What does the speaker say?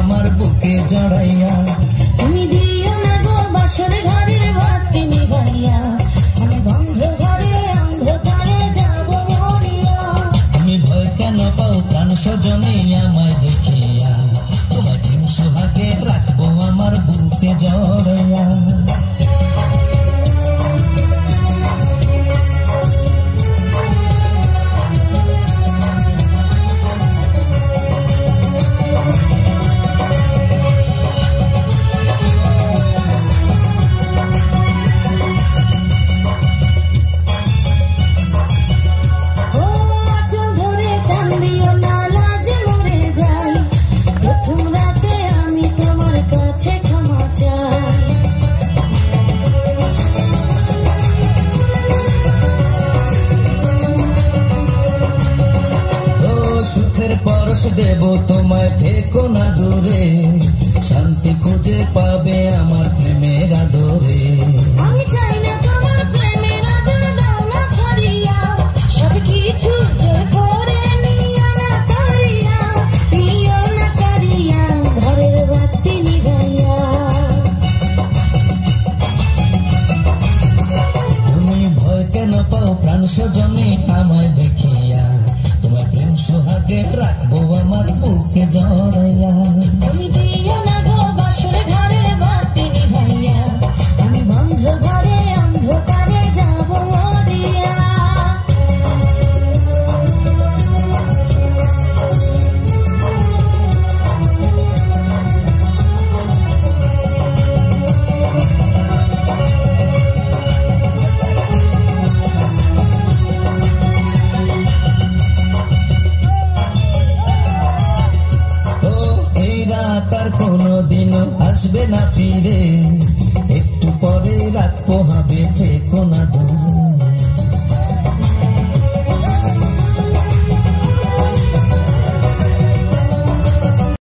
আমার বুকে জড়াইয়া। তুমি দিও না গো বাসর ঘরের বাতি নিভাইয়া, আমি বন্ধ ঘরে অন্ধকারে যাব মরিয়া। আমি ভয় কেন পাও প্রাণ স্বজনে আমায় দেখিয়া, তোমায় প্রেম সোহাগে রাখবো আমার বুকে জড়াইয়া। পরশ দেব তোমায়, থেকো না দূরে, শান্তি খুঁজে পাবে আমার প্রেমের আদরে। আমি চাই না তোমার প্রেমের আদর দাও না ছাড়িয়া, সব কিছু জোর করে নিও না কারিয়া, নিও না কারিয়া ঘরের বাতি নিভাইয়া। তুমি ভয় কেন পাও প্রাণ স্বজনে আমায় দেখিয়া, তোমায় প্রেম সোহাগে রাখবো আমার বুকে জড়াইয়া। তুমি দিও না গো বাসর ঘরের বাতি নিভাইয়া, আমি বন্ধ ঘরে অন্ধকারে যাব মরিয়া। তার কোনদিনও আসবে না ফিরে, একটু পরে রাত পোহাবে, থেকো না দূরে।